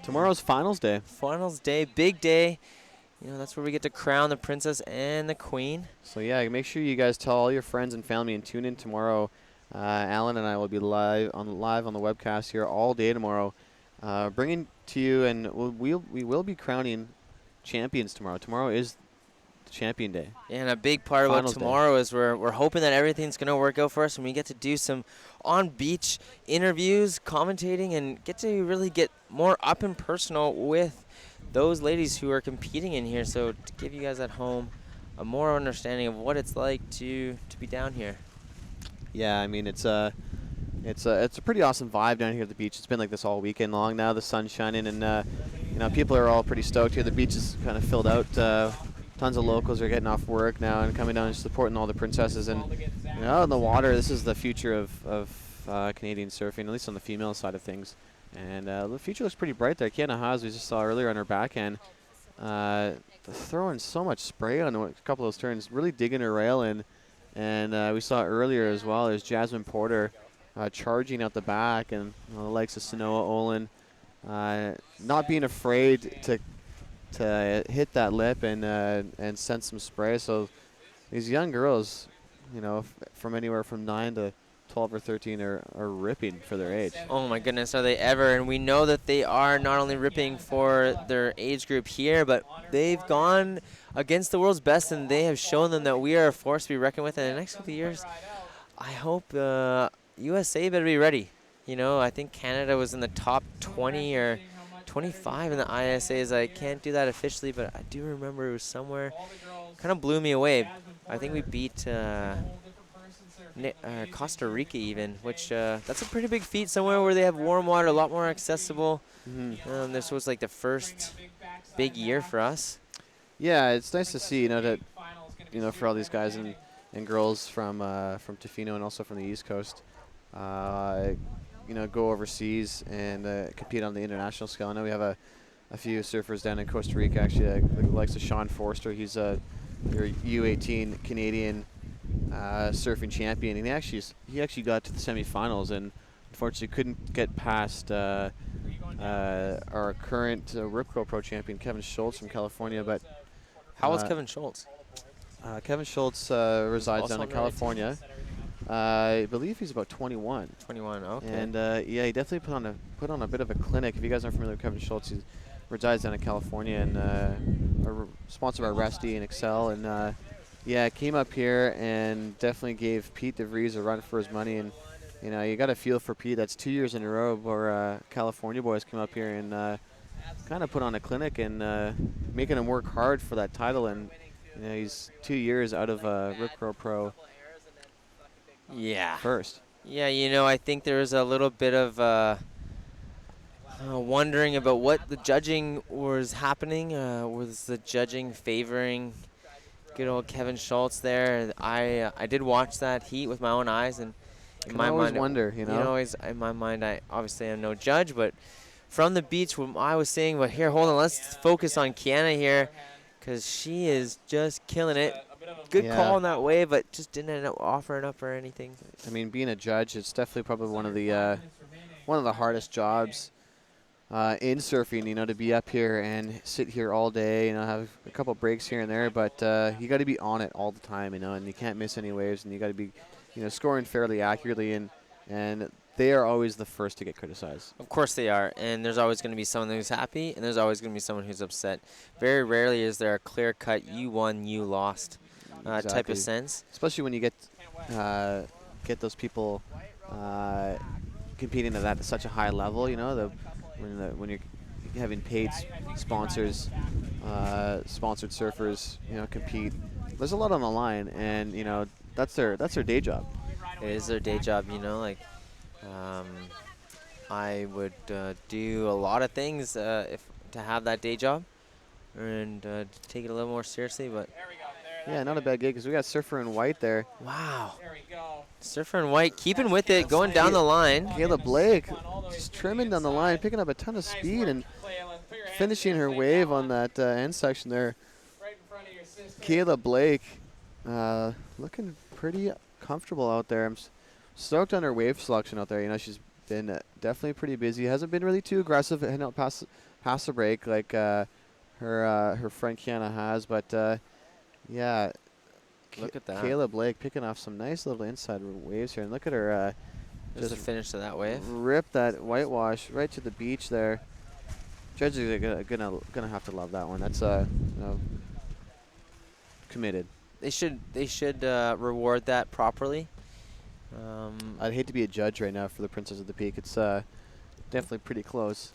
Tomorrow's finals day. Finals day, big day. That's where we get to crown the princess and the queen. So yeah, make sure you guys tell all your friends and family and tune in tomorrow. Alan and I will be live on the webcast here all day tomorrow, bringing to you, and we will be crowning champions tomorrow. Tomorrow is champion day. And a big part Finals about tomorrow is we're hoping that everything's going to work out for us and we get to do some on-beach interviews, commentating, and get to really get more up and personal with those ladies who are competing in here. So to give you guys at home a more understanding of what it's like to be down here. Yeah, I mean it's a pretty awesome vibe down here at the beach. It's been like this all weekend long now. The sun's shining and people are all pretty stoked here. The beach is kind of filled out. Tons of locals are getting off work now and coming down and supporting all the princesses. And in the water, this is the future of Canadian surfing, at least on the female side of things. And the future looks pretty bright there. Kiana Haas, we just saw earlier on her backhand, throwing so much spray on a couple of those turns, really digging her rail in. And we saw earlier as well, there's Jasmine Porter charging out the back, and the likes of Sanoa Olin not being afraid to hit that lip and send some spray. So these young girls, from anywhere from 9 to 12 or 13 are ripping for their age. Oh my goodness, are they ever? And we know that they are not only ripping for their age group here, but they've gone against the world's best, and they have shown them that we are a force to be reckoned with. And in the next couple of years, I hope USA better be ready. I think Canada was in the top 20 or 25 in the ISAs. I can't do that officially, but I do remember it was somewhere. Kind of blew me away. I think we beat Costa Rica even, which that's a pretty big feat somewhere where they have warm water, a lot more accessible. This was like the first big year for us. Yeah, it's nice to see, to for all these guys and girls from Tofino and also from the East Coast, go overseas and compete on the international scale. I know we have a few surfers down in Costa Rica, actually, the likes of Sean Forster. He's your U18 Canadian surfing champion, and he actually got to the semifinals and unfortunately couldn't get past our current Rip Curl Pro champion Kevin Schultz from California. But How old's Kevin Schultz? Kevin Schultz resides Also down in under 18. California. I believe he's about 21. 21. Okay. And yeah, he definitely put on a bit of a clinic. If you guys aren't familiar with Kevin Schultz, he resides down in California and sponsored by Rusty and Excel. And yeah, came up here and definitely gave Pete DeVries a run for his money. And you got to feel for Pete. That's 2 years in a row where California boys come up here and kind of put on a clinic and making him work hard for that title. And he's 2 years out of Rip Curl Pro Yeah. first. Yeah, I think there was a little bit of wondering about what the judging was happening. Was the judging favoring good old Kevin Schultz there? I did watch that heat with my own eyes, and in my always mind, wonder, always in my mind, I obviously am no judge, but from the beach, what I was saying, but here, hold on, let's focus on Kiana here, because she is just killing it. Good call on that wave, but just didn't end up offering up or anything. I mean, being a judge, it's definitely probably one of the hardest jobs in surfing. To be up here and sit here all day. Have a couple breaks here and there, but you got to be on it all the time. And you can't miss any waves, and you got to be, scoring fairly accurately. And they are always the first to get criticized. Of course they are, and there's always going to be someone who's happy, and there's always going to be someone who's upset. Very rarely is there a clear-cut you won, you lost type Exactly. of sense. Especially when you get those people competing at such a high level. When you're having paid sponsors, sponsored surfers, compete. There's a lot on the line, and that's their day job. It is their day job, I would do a lot of things if to have that day job and take it a little more seriously, but Yeah, not a bad gig because we got Surfer in White there. wow. There we go. Surfer in White keeping with it, going down the line. Kayla Blake just trimming down the line, picking up a ton of speed and finishing her wave on that end section there. Right in front of your sister. Kayla Blake looking pretty comfortable out there. I'm stoked on her wave selection out there. She's been definitely pretty busy. Hasn't been really too aggressive heading out past the break like her friend Kiana has, but yeah. Look at that. Kayla Blake picking off some nice little inside waves here, and look at her Just the finish to that wave. rip that whitewash right to the beach there. Judges are gonna have to love that one. That's committed. They should reward that properly. I'd hate to be a judge right now for the Princess of the Peak. It's definitely pretty close,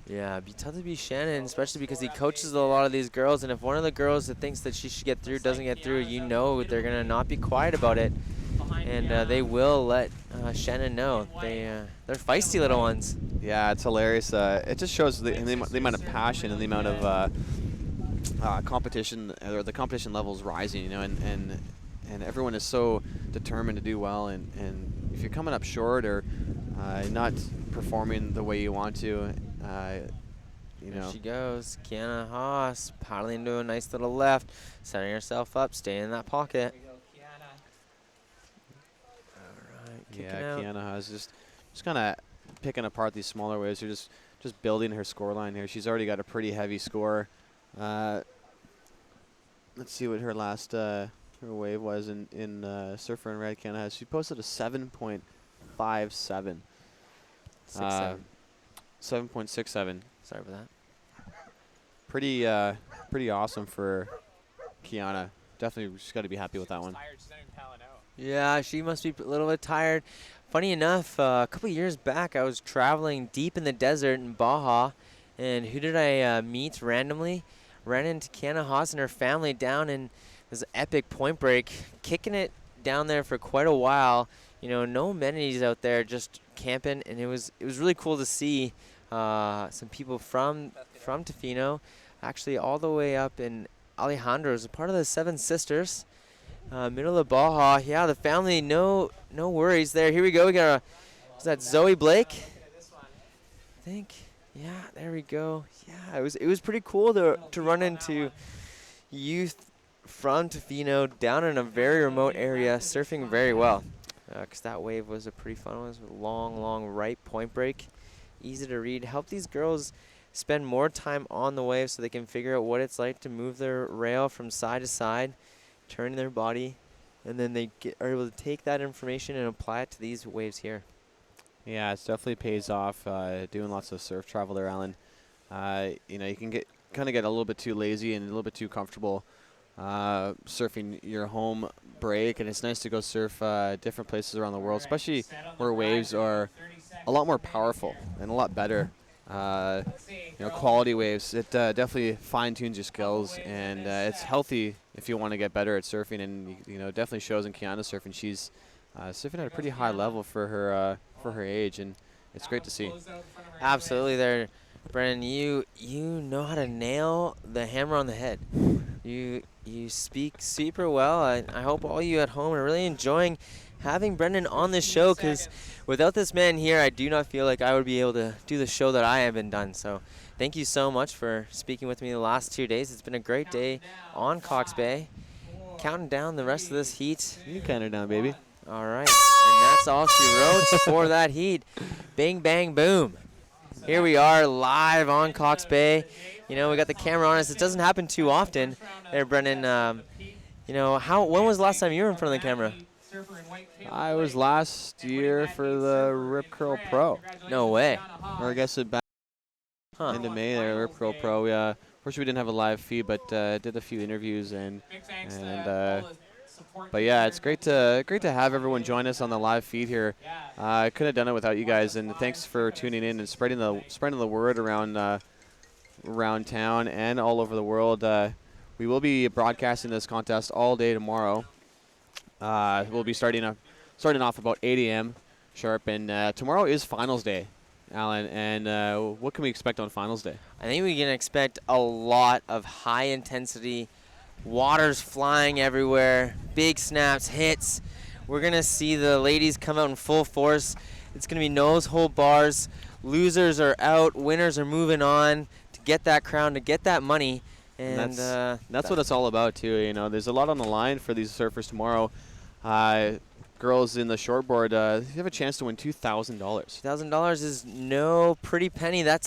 Yeah, it'd be tough to be Shannon, especially because he coaches a lot of these girls, and if one of the girls that thinks that she should get through doesn't get through, they're gonna not be quiet about it, and they will let Shannon know. They're feisty little ones. Yeah, it's hilarious. It just shows the amount of passion and the amount of competition, or the competition level is rising, and everyone is so determined to do well. And if you're coming up short or not performing the way you want to, There she goes, Kiana Haas, paddling to a nice little left, setting herself up, staying in that pocket. There we go, Kiana. All right, kicking yeah, out. Kiana has just kind of picking apart these smaller waves. They're just building her score line here. She's already got a pretty heavy score. Let's see what her last her wave was in Surfer in Red. Kiana has. She posted a 7.57. 6-7. 7.67. Sorry for that. Pretty awesome for Kiana. Definitely, she's got to be happy with that one. Tired, she's not even paddling out. Yeah, she must be a little bit tired. Funny enough, a couple years back, I was traveling deep in the desert in Baja, and who did I meet randomly? Ran into Kiana Haas and her family down in this epic point break, kicking it down there for quite a while. No amenities out there, just camping, and it was really cool to see some people from Tofino, actually all the way up in Alejandro is a part of the Seven Sisters. Middle of Baja. Yeah, the family, no worries there. Here we go. We got is that Zoe Blake? I think. Yeah, there we go. Yeah, it was pretty cool to run into youth from Tofino down in a very remote area, surfing very well. Because that wave was a pretty fun one. It was a long right point break. Easy to read. Help these girls spend more time on the wave so they can figure out what it's like to move their rail from side to side, turn their body, and then they are able to take that information and apply it to these waves here. Yeah, it definitely pays off doing lots of surf travel there, Alan. You know, you can kind of get a little bit too lazy and a little bit too comfortable surfing your home break, and it's nice to go surf different places around the world, especially where waves are a lot more powerful and a lot better. You know, quality waves. It definitely fine-tunes your skills, and it's healthy if you want to get better at surfing. And you know, definitely shows in Kiana's surfing. She's surfing at a pretty high level for her age, and it's great to see. Absolutely, there, Brennan. You know how to nail the hammer on the head. You speak super well. I hope all you at home are really enjoying having Brendan on this show, because without this man here, I do not feel like I would be able to do the show that I have been done. So thank you so much for speaking with me the last 2 days. It's been a great day on Cox Bay. Counting down the rest of this heat. You count her down, baby. All right, and that's all she wrote for that heat. Bing, bang, boom. Here we are live on Cox Bay. You know, we got the camera on us. It doesn't happen too often there, Brendan. You know, when was the last time you were in front of the camera? I was last year for the Rip Curl Pro. No way. Or I guess it back into May there, Rip Curl Pro. Yeah, unfortunately we didn't have a live feed, but did a few interviews but yeah, it's great to have everyone join us on the live feed here. I couldn't have done it without you guys, and thanks for tuning in and spreading the word around town and all over the world. We will be broadcasting this contest all day tomorrow. We'll be starting off about 8 a.m. sharp, and tomorrow is finals day, Alan. And what can we expect on finals day? I think we can expect a lot of high intensity, waters flying everywhere, big snaps, hits. We're gonna see the ladies come out in full force. It's gonna be nose hold bars. Losers are out, winners are moving on to get that crown, to get that money. And that's what it's all about too. You know, there's a lot on the line for these surfers tomorrow. Girls in the shortboard, you have a chance to win $2,000. $2,000 is no pretty penny. It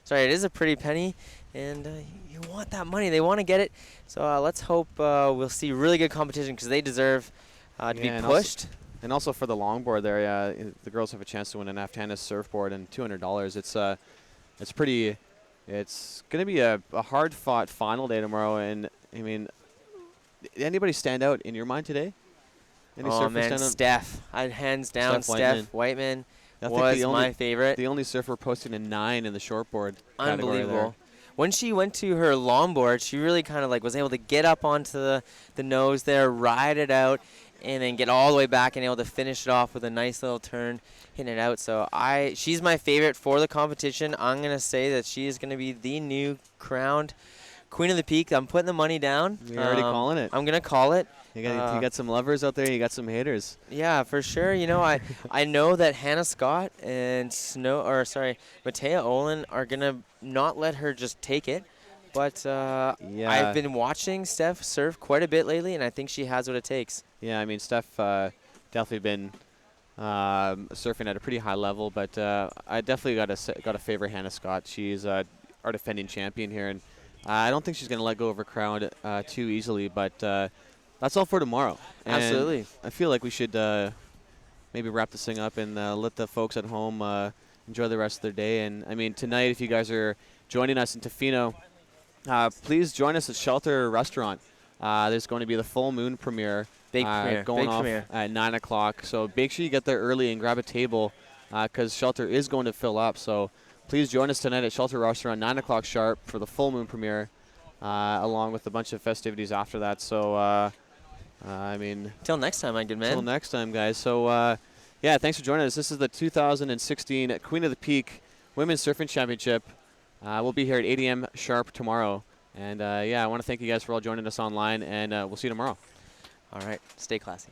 is a pretty penny, and you want that money. They want to get it. So let's hope we'll see really good competition, because they deserve to be pushed. And also for the longboard there, the girls have a chance to win an Aftanis surfboard and $200. It's going to be a hard-fought final day tomorrow. And, I mean, did anybody stand out in your mind today? Oh, man, Steph. Hands down, Steph Whiteman was my favorite. The only surfer posting a 9 in the shortboard category. Unbelievable. When she went to her longboard, she really kind of was able to get up onto the nose there, ride it out, and then get all the way back and able to finish it off with a nice little turn, hitting it out. So she's my favorite for the competition. I'm going to say that she is going to be the new crowned Queen of the Peak. I'm putting the money down. You're already calling it. I'm going to call it. You got some lovers out there. You got some haters. Yeah, for sure. You know, I know that Hannah Scott and Matea Olin are going to not let her just take it. But I've been watching Steph surf quite a bit lately, and I think she has what it takes. Yeah, I mean, Steph definitely been surfing at a pretty high level, but I definitely got to favor Hannah Scott. She's our defending champion here, and I don't think she's going to let go of her crown too easily, but that's all for tomorrow. And absolutely. I feel like we should maybe wrap this thing up and let the folks at home enjoy the rest of their day. And, I mean, tonight, if you guys are joining us in Tofino, please join us at Shelter Restaurant. There's going to be the full moon premiere. Big premiere. At 9 o'clock. So make sure you get there early and grab a table, because Shelter is going to fill up. So please join us tonight at Shelter Restaurant, 9 o'clock sharp, for the full moon premiere, along with a bunch of festivities after that. So, I mean... Till next time, my good man. Till next time, guys. So, yeah, thanks for joining us. This is the 2016 Queen of the Peak Women's Surfing Championship. We'll be here at 8 a.m. sharp tomorrow. And yeah, I want to thank you guys for all joining us online, and we'll see you tomorrow. All right, stay classy.